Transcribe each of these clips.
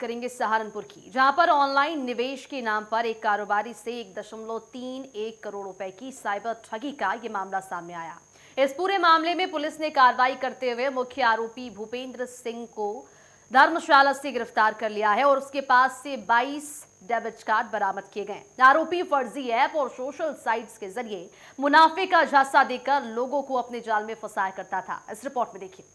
करेंगे सहारनपुर की, जहां पर ऑनलाइन निवेश के नाम पर एक कारोबारी से 1.31 करोड़ रुपए की साइबर ठगी का ये मामला सामने आया। इस पूरे मामले में पुलिस ने कार्रवाई करते हुए मुख्य आरोपी भूपेंद्र सिंह को धर्मशाला से गिरफ्तार कर लिया है और उसके पास से 22 डेबिट कार्ड बरामद किए गए। आरोपी फर्जी ऐप और सोशल साइट्स के जरिए मुनाफे का झांसा देकर लोगों को अपने जाल में फंसाया करता था। इस रिपोर्ट में देखिए।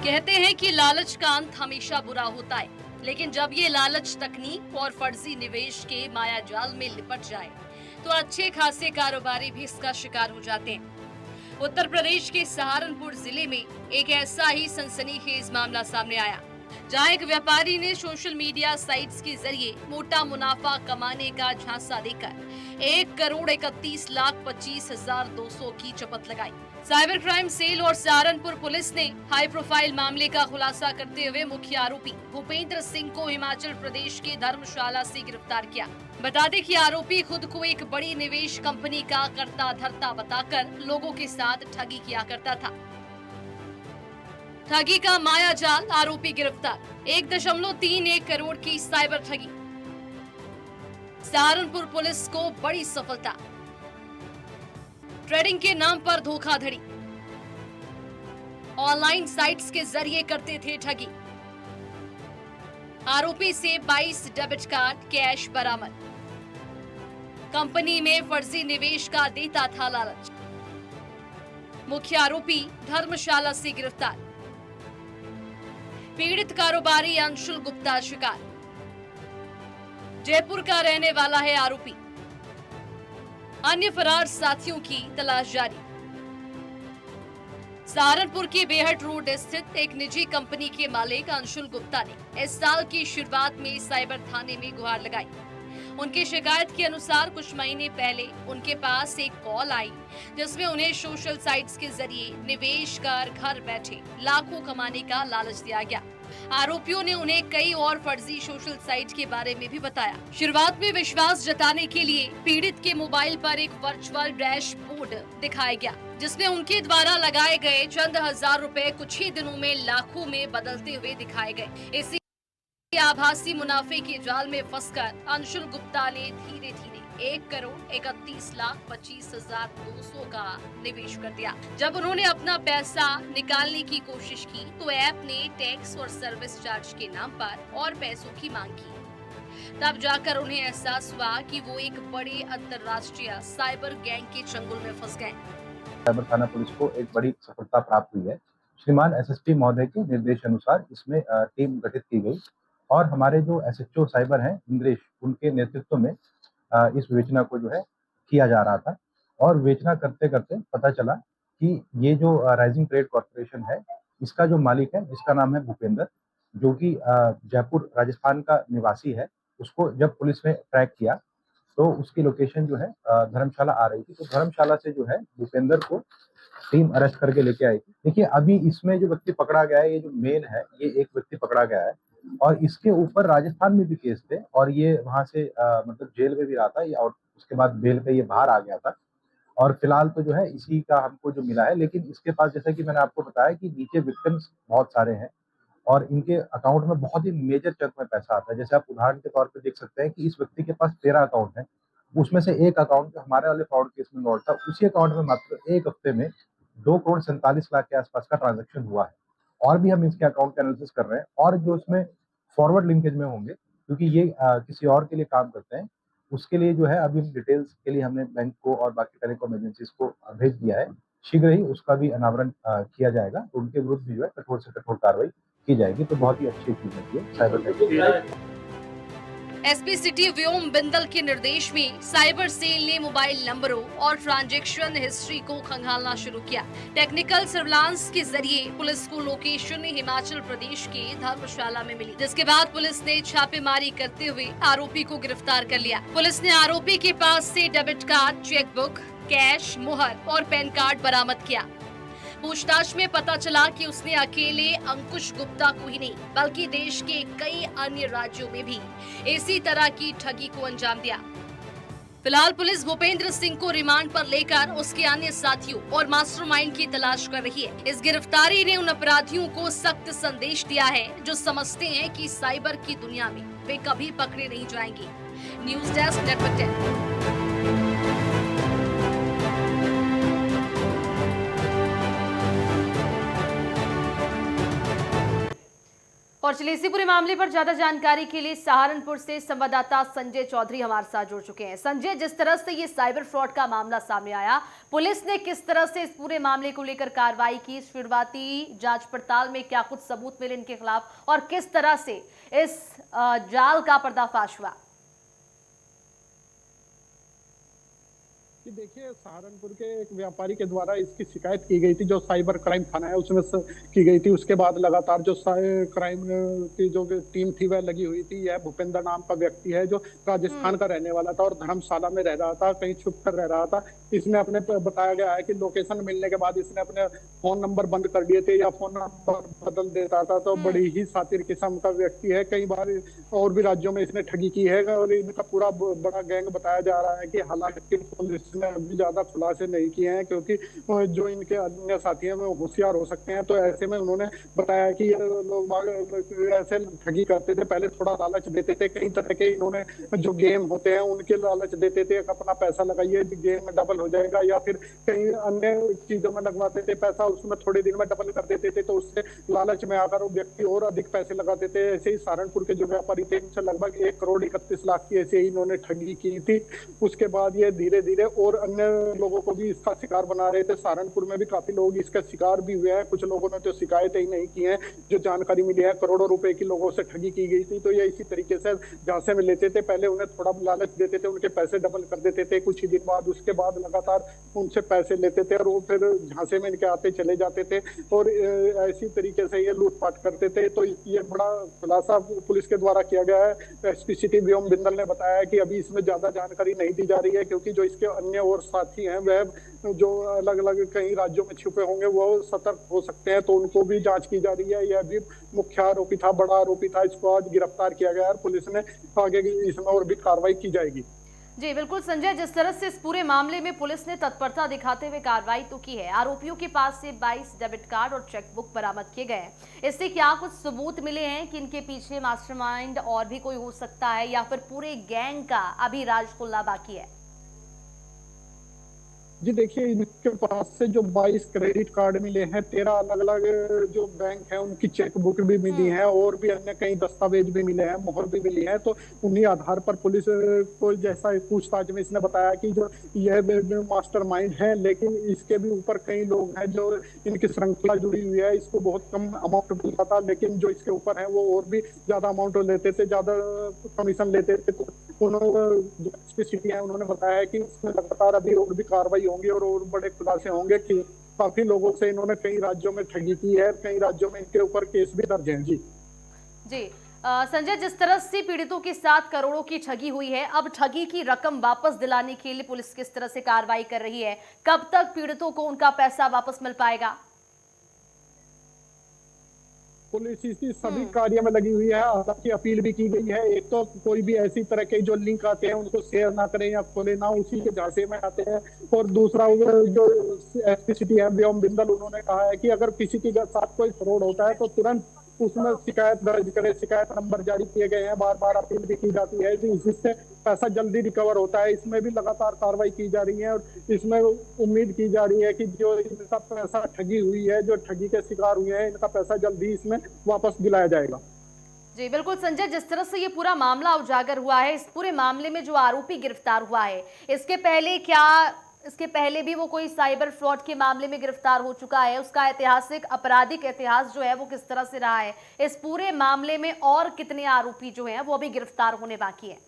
कहते हैं कि लालच का अंत हमेशा बुरा होता है, लेकिन जब ये लालच तकनीक और फर्जी निवेश के माया जाल में लिपट जाए तो अच्छे खासे कारोबारी भी इसका शिकार हो जाते हैं। उत्तर प्रदेश के सहारनपुर जिले में एक ऐसा ही सनसनीखेज मामला सामने आया, जहां एक व्यापारी ने सोशल मीडिया साइट्स के जरिए मोटा मुनाफा कमाने का झांसा देकर 1,31,25,200 की चपत लगाई। साइबर क्राइम सेल और सहारनपुर पुलिस ने हाई प्रोफाइल मामले का खुलासा करते हुए मुख्य आरोपी भूपेंद्र सिंह को हिमाचल प्रदेश के धर्मशाला से गिरफ्तार किया। बता दें कि आरोपी खुद को एक बड़ी निवेश कंपनी का कर्ता धर्ता बताकर लोगों के साथ ठगी किया करता था। ठगी का माया जाल, आरोपी गिरफ्तार। 1.31 करोड़ की साइबर ठगी, सहारनपुर पुलिस को बड़ी सफलता। ट्रेडिंग के नाम पर धोखाधड़ी, ऑनलाइन साइट्स के जरिए करते थे ठगी। आरोपी से 22 डेबिट कार्ड, कैश बरामद। कंपनी में फर्जी निवेश का देता था लालच। मुख्य आरोपी धर्मशाला से गिरफ्तार। पीड़ित कारोबारी अंशुल गुप्ता शिकार। जयपुर का रहने वाला है आरोपी। अन्य फरार साथियों की तलाश जारी। सहारनपुर के बेहट रोड स्थित एक निजी कंपनी के मालिक अंशुल गुप्ता ने इस साल की शुरुआत में साइबर थाने में गुहार लगाई। उनकी शिकायत के अनुसार कुछ महीने पहले उनके पास एक कॉल आई, जिसमें उन्हें सोशल साइट्स के जरिए निवेश कर घर बैठे लाखों कमाने का लालच दिया गया। आरोपियों ने उन्हें कई और फर्जी सोशल साइट के बारे में भी बताया। शुरुआत में विश्वास जताने के लिए पीड़ित के मोबाइल पर एक वर्चुअल डैशबोर्ड दिखाया गया, जिसमें उनके द्वारा लगाए गए चंद हजार रुपए कुछ ही दिनों में लाखों में बदलते हुए दिखाए गए। इसी आभासी मुनाफे के जाल में फंसकर अंशुल गुप्ता ने धीरे धीरे 1,31,25,200 का निवेश कर दिया। जब उन्होंने अपना पैसा निकालने की कोशिश की तो ऐप ने टैक्स और सर्विस चार्ज के नाम पर और पैसों की मांग की। तब जाकर उन्हें एहसास हुआ कि वो एक बड़े अंतर्राष्ट्रीय साइबर गैंग के चंगुल में फंस गए। साइबर थाना पुलिस को एक बड़ी सफलता प्राप्त हुई है। श्रीमान एसएसपी महोदय के निर्देश अनुसार इसमें टीम गठित की गई और हमारे जो एसएचओ साइबर हैं इंद्रेश, उनके नेतृत्व में इस विवेचना को जो है किया जा रहा था। और विवेचना करते करते पता चला कि ये जो राइजिंग ट्रेड कॉर्पोरेशन है, इसका जो मालिक है, जिसका नाम है भूपेंद्र, जो कि जयपुर राजस्थान का निवासी है, उसको जब पुलिस ने ट्रैक किया तो उसकी लोकेशन जो है धर्मशाला आ रही थी। तो धर्मशाला से जो है भूपेंद्र को टीम अरेस्ट करके लेके आई थी। देखिए, अभी इसमें जो व्यक्ति पकड़ा गया है, ये जो मेन है, ये एक व्यक्ति पकड़ा गया है और इसके ऊपर राजस्थान में भी केस थे और ये वहां से मतलब जेल में भी रहा था और उसके बाद बेल पे ये बाहर आ गया था। और फिलहाल तो जो है इसी का हमको जो मिला है, लेकिन इसके पास, जैसा कि मैंने आपको बताया, कि नीचे विक्टिम्स बहुत सारे हैं और इनके अकाउंट में बहुत ही मेजर चंक में पैसा आता है। जैसे आप उदाहरण के तौर पे देख सकते हैं कि इस व्यक्ति के पास 13 अकाउंट है, उसमें से एक अकाउंट जो हमारे वाले फ्रॉड केस में लॉन्च था, उसी अकाउंट में मात्र एक हफ्ते में 2,47,00,000 के आसपास का ट्रांजैक्शन हुआ है। और भी हम इसके अकाउंट का एनालिसिस कर रहे हैं और जो इसमें फॉरवर्ड लिंकेज में होंगे, क्योंकि ये किसी और के लिए काम करते हैं, उसके लिए जो है अभी डिटेल्स के लिए हमने बैंक को और बाकी टेलीकॉम एजेंसीज को भेज दिया है। शीघ्र ही उसका भी अनावरण किया जाएगा, तो उनके विरुद्ध भी जो है कठोर से कठोर कार्रवाई की जाएगी। तो बहुत ही अच्छी चीज है साइबर टेक। एसपी सिटी व्योम बिंदल के निर्देश में साइबर सेल ने मोबाइल नंबरों और ट्रांजैक्शन हिस्ट्री को खंगालना शुरू किया। टेक्निकल सर्विलांस के जरिए पुलिस को लोकेशन हिमाचल प्रदेश के धर्मशाला में मिली, जिसके बाद पुलिस ने छापेमारी करते हुए आरोपी को गिरफ्तार कर लिया। पुलिस ने आरोपी के पास से डेबिट कार्ड, चेकबुक, कैश, मुहर और पैन कार्ड बरामद किया। पूछताछ में पता चला कि उसने अकेले अंकुश गुप्ता को ही नहीं, बल्कि देश के कई अन्य राज्यों में भी इसी तरह की ठगी को अंजाम दिया। फिलहाल पुलिस भूपेंद्र सिंह को रिमांड पर लेकर उसके अन्य साथियों और मास्टरमाइंड की तलाश कर रही है। इस गिरफ्तारी ने उन अपराधियों को सख्त संदेश दिया है जो समझते हैं कि साइबर की दुनिया में वे कभी पकड़े नहीं जाएंगे। News desk network 10। और चलिए इसी पूरे मामले पर ज्यादा जानकारी के लिए सहारनपुर से संवाददाता संजय चौधरी हमारे साथ जुड़ चुके हैं। संजय, जिस तरह से ये साइबर फ्रॉड का मामला सामने आया, पुलिस ने किस तरह से इस पूरे मामले को लेकर कार्रवाई की, शुरुआती जांच पड़ताल में क्या कुछ सबूत मिले इनके खिलाफ और किस तरह से इस जाल का पर्दाफाश हुआ? कि देखिए, सहारनपुर के एक व्यापारी के द्वारा इसकी शिकायत की गई थी, जो साइबर क्राइम थाना है उसमें की गई थी। उसके बाद लगातार जो क्राइम की जो टीम थी वह लगी हुई थी। यह भूपेंद्र नाम का व्यक्ति है जो राजस्थान का रहने वाला था और धर्मशाला में रह रहा था, कहीं छुप कर रह रहा था। इसने अपने बताया गया है कि लोकेशन मिलने के बाद इसने अपने फोन नंबर बंद कर दिए थे या फोन नंबर बदल देता था। तो बड़ी ही शातिर किस्म का व्यक्ति है। कई बार और भी राज्यों में इसने ठगी की है और इनका पूरा बड़ा गैंग बताया जा रहा है। कि हालांकि पुलिस ने अभी ज्यादा खुलासे नहीं किए हैं, क्योंकि जो इनके अन्य साथी हैं वो होशियार हो सकते हैं। तो ऐसे में उन्होंने बताया कि लोग ऐसे ठगी करते थे, पहले थोड़ा लालच देते थे। कई तरह के इन्होंने जो गेम होते हैं उनके लालच देते थे, अपना पैसा लगाइए गेम में डबल हो जाएगा, या फिर कई अन्य चीजों में लगवाते थे पैसा, उसमें थोड़े दिन में डबल कर देते थे। तो उससे लालच में आकर वो व्यक्ति और अधिक पैसे लगाते थे। ऐसे ही सहारनपुर के जो व्यापारी थे, इनसे लगभग 1,31,00,000 की ऐसे ही इन्होंने ठगी की थी। उसके बाद ये धीरे धीरे और अन्य लोगों को भी इसका शिकार बना रहे थे। सहारनपुर में भी काफी लोग इसका शिकार भी हुए हैं। कुछ लोगों ने तो शिकायतें ही नहीं की हैं। जो जानकारी मिली है, करोड़ों रुपए की लोगों से ठगी की गई थी। तो ये इसी तरीके से झांसे में लेते थे, पहले उन्हें थोड़ा लालच देते थे, उनके पैसे डबल कर देते थे कुछ ही दिन बाद। उसके बाद लगातार उनसे पैसे लेते थे और वो फिर झांसे में इनके आते चले जाते थे और ऐसी तरीके से ये लूटपाट करते थे। तो ये बड़ा खुलासा पुलिस के द्वारा किया गया है। एसपी सिटी व्योम बिंदल ने बताया कि अभी इसमें ज्यादा जानकारी नहीं दी जा रही है, क्योंकि जो इसके अन्य और साथी हैं वह जो अलग अलग कई राज्यों में छुपे होंगे वो सतर्क हो सकते हैं। तो उनको भी जांच की जा रही है। यह भी मुख्य आरोपी था, बड़ा आरोपी था, इसको आज गिरफ्तार किया गया और पुलिस ने आगे इसमें और भी कार्रवाई की जाएगी। जी बिल्कुल संजय, जिस तरह से इस पूरे मामले में पुलिस ने तत्परता दिखाते हुए कार्रवाई तो की है, आरोपियों के पास से 22 डेबिट कार्ड और चेकबुक बरामद किए गए हैं। इससे क्या कुछ सबूत मिले हैं कि इनके पीछे मास्टरमाइंड और भी कोई हो सकता है या फिर पूरे गैंग का अभी राज खुलना बाकी है? जी देखिए, इनके पास से जो 22 क्रेडिट कार्ड मिले हैं, 13 अलग अलग जो बैंक है उनकी चेकबुक भी मिली है और भी अन्य कई दस्तावेज भी मिले हैं, मोहर भी मिली है। तो उन्हीं आधार पर पुलिस को जैसा पूछताछ में इसने बताया कि जो यह मास्टरमाइंड है, लेकिन इसके भी ऊपर कई लोग हैं जो इनकी श्रृंखला जुड़ी हुई है। इसको बहुत कम अमाउंट मिलता था, लेकिन जो इसके ऊपर है वो और भी ज्यादा अमाउंट लेते थे, ज्यादा कमीशन लेते थे। तो उन्होंने बताया कि इसमें लगातार अभी और भी कार्रवाई होंगी और बड़े खुलासे होंगे कि काफी लोगों से इन्होंने कई राज्यों में ठगी की है, कई राज्यों में इनके ऊपर केस भी दर्ज हैं। जी संजय, जिस तरह से पीड़ितों के साथ करोड़ों की ठगी हुई है, अब ठगी की रकम वापस दिलाने के लिए पुलिस किस तरह से कार्रवाई कर रही है? कब तक पीड़ितों को उनका पैसा वापस मिल पाएगा? पुलिस इसी सभी कार्य में लगी हुई है। हालांकि अपील भी की गई है, एक तो कोई भी ऐसी तरह के जो लिंक आते हैं उनको शेयर ना करें या खोले ना, उसी के झांसे में आते हैं। और दूसरा जो एसपी सिटी है व्योम बिंदल, उन्होंने कहा है कि अगर किसी के साथ कोई फ्रॉड होता है तो तुरंत उसमें शिकायत दर्ज करे। शिकायत नंबर जारी किए गए हैं, बार बार अपील भी की जाती है जिससे पैसा जल्दी रिकवर होता है। इसमें भी लगातार कार्रवाई की जा रही है और इसमें उम्मीद की जा रही है कि जो इनका पैसा ठगी हुई है, जो ठगी के शिकार हुए हैं, इनका पैसा जल्दी इसमें वापस दिलाया जाएगा। जी बिल्कुल संजय, जिस तरह से ये पूरा मामला उजागर हुआ है, इस पूरे मामले में जो आरोपी गिरफ्तार हुआ है, इसके पहले भी वो कोई साइबर फ्रॉड के मामले में गिरफ्तार हो चुका है? उसका ऐतिहासिक आपराधिक इतिहास जो है वो किस तरह से रहा है? इस पूरे मामले में और कितने आरोपी जो हैं वो अभी गिरफ्तार होने बाकी हैं?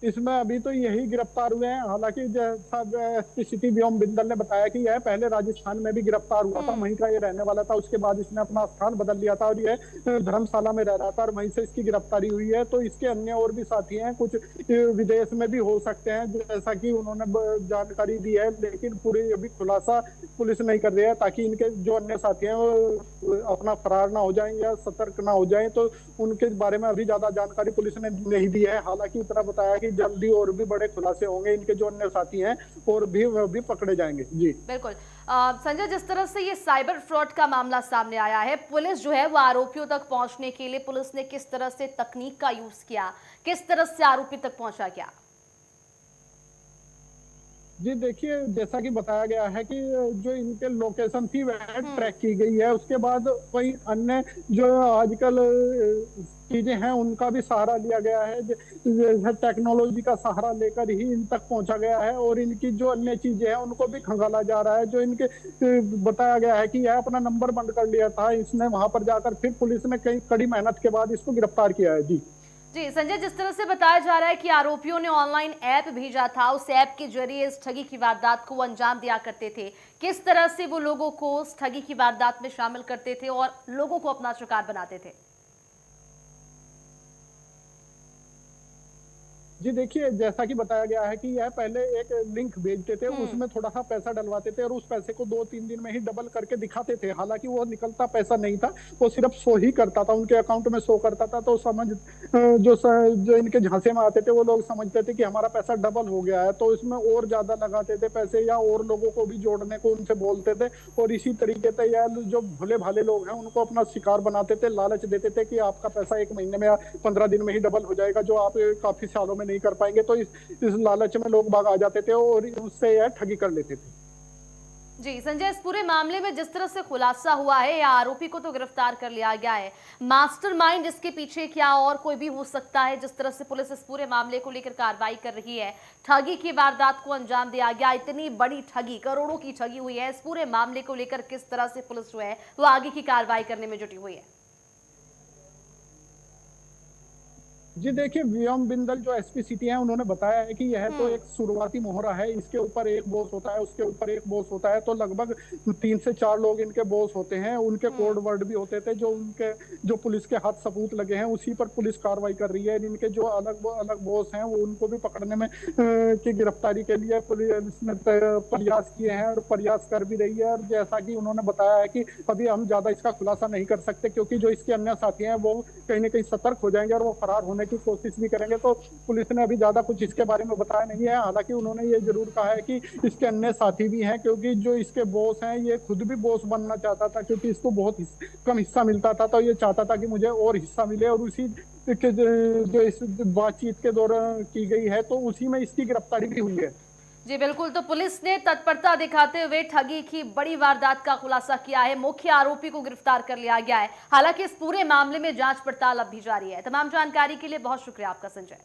इसमें अभी तो यही गिरफ्तार हुए हैं। हालांकि एसपी सिटी व्योम बिंदल ने बताया कि यह पहले राजस्थान में भी गिरफ्तार हुआ था, वहीं का ये रहने वाला था। उसके बाद इसने अपना स्थान बदल लिया था और ये धर्मशाला में रह रहा था और वहीं से इसकी गिरफ्तारी हुई है। तो इसके अन्य और भी साथी हैं, कुछ विदेश में भी हो सकते हैं जैसा कि उन्होंने जानकारी दी है, लेकिन पूरी अभी खुलासा पुलिस नहीं कर रही है ताकि इनके जो अन्य साथी हैं वो अपना फरार ना हो जाए या सतर्क ना हो जाए। तो उनके बारे में अभी ज्यादा जानकारी पुलिस ने नहीं दी है। हालांकि इतना बताया कि जल्दी और भी बड़े खुलासे होंगे, इनके जो अन्य साथी हैं और भी वह भी पकड़े जाएंगे। जी बिल्कुल। संजय, जिस तरह से ये साइबर फ्रॉड का मामला सामने आया है, पुलिस जो है वो आरोपियों तक पहुंचने के लिए पुलिस ने किस तरह से तकनीक का यूज किया, किस तरह से आरोपी तक पहुंचा गया? जी देखिए, जैसा कि बताया गया है कि जो इनके लोकेशन थी वह ट्रैक की गई है। उसके बाद वही अन्य जो आजकल चीजें हैं उनका भी सहारा लिया गया है। जैसे टेक्नोलॉजी का सहारा लेकर ही इन तक पहुंचा गया है और इनकी जो अन्य चीजें हैं उनको भी खंगाला जा रहा है। जो इनके बताया गया है कि यह अपना नंबर बंद कर लिया था, इसने वहां पर जाकर फिर पुलिस ने कई कड़ी मेहनत के बाद इसको गिरफ्तार किया है। जी जी संजय, जिस तरह से बताया जा रहा है कि आरोपियों ने ऑनलाइन ऐप भेजा था, उस ऐप के जरिए इस ठगी की वारदात को अंजाम दिया करते थे, किस तरह से वो लोगों को उस ठगी की वारदात में शामिल करते थे और लोगों को अपना शिकार बनाते थे? जी देखिए, जैसा कि बताया गया है कि यह पहले एक लिंक भेजते थे, उसमें थोड़ा सा पैसा डलवाते थे और उस पैसे को 2-3 दिन में ही डबल करके दिखाते थे। हालांकि वो निकलता पैसा नहीं था, वो सिर्फ शो ही करता था, उनके अकाउंट में शो करता था। तो जो इनके झांसे में आते थे वो लोग समझते थे कि हमारा पैसा डबल हो गया है, तो इसमें और ज्यादा लगाते थे पैसे या और लोगों को भी जोड़ने को उनसे बोलते थे। और इसी तरीके से यह जो भोले भाले लोग हैं उनको अपना शिकार बनाते थे, लालच देते थे कि आपका पैसा 1 महीने में या 15 दिन में ही डबल हो जाएगा, जो आप काफी सालों में नहीं कर पाएंगे। तो इस लालच में लोग बाग आ जाते थे और उससे यह ठगी कर लेते थे। जी संजय, इस पूरे मामले में जिस तरह से खुलासा हुआ है, या आरोपी को तो गिरफ्तार कर लिया गया है, मास्टरमाइंड इसके पीछे क्या और कोई भी हो सकता है? जिस तरह से पुलिस इस पूरे मामले को लेकर कार्रवाई कर रही है, ठगी की वारदात को अंजाम दिया गया, इतनी बड़ी ठगी, करोड़ों की ठगी हुई है, इस पूरे मामले को लेकर किस तरह से पुलिस जो है वो आगे की कार्रवाई करने में जुटी हुई है? जी देखिए, व्योम बिंदल जो एसपी सिटी हैं उन्होंने बताया है कि यह तो एक शुरुआती मोहरा है, इसके ऊपर एक बॉस होता है, उसके ऊपर एक बॉस होता है, तो लगभग 3 से 4 लोग इनके बॉस होते हैं। उनके कोड वर्ड भी होते थे जो पुलिस के हाथ सबूत लगे हैं, उसी पर पुलिस कार्रवाई कर रही है। इनके जो अलग अलग बॉस हैं वो उनको भी पकड़ने में की गिरफ्तारी के लिए पुलिस ने प्रयास किए हैं और प्रयास कर भी रही है। और जैसा कि उन्होंने बताया है कि अभी हम ज्यादा इसका खुलासा नहीं कर सकते, क्योंकि जो इसके अन्य साथी हैं वो कहीं ना कहीं सतर्क हो जाएंगे और वो फरार होने की कोशिश भी करेंगे। तो पुलिस ने अभी ज्यादा कुछ इसके बारे में बताया नहीं है। हालांकि उन्होंने ये जरूर कहा है कि इसके अन्य साथी भी हैं, क्योंकि जो इसके बॉस हैं ये खुद भी बॉस बनना चाहता था, क्योंकि इसको बहुत कम हिस्सा मिलता था, तो ये चाहता था कि मुझे और हिस्सा मिले। और उसी के जो इस बातचीत के दौरान की गई है, तो उसी में इसकी गिरफ्तारी भी हुई है। जी बिल्कुल, तो पुलिस ने तत्परता दिखाते हुए ठगी की बड़ी वारदात का खुलासा किया है, मुख्य आरोपी को गिरफ्तार कर लिया गया है। हालांकि इस पूरे मामले में जांच पड़ताल अब भी जारी है। तमाम जानकारी के लिए बहुत शुक्रिया आपका संजय।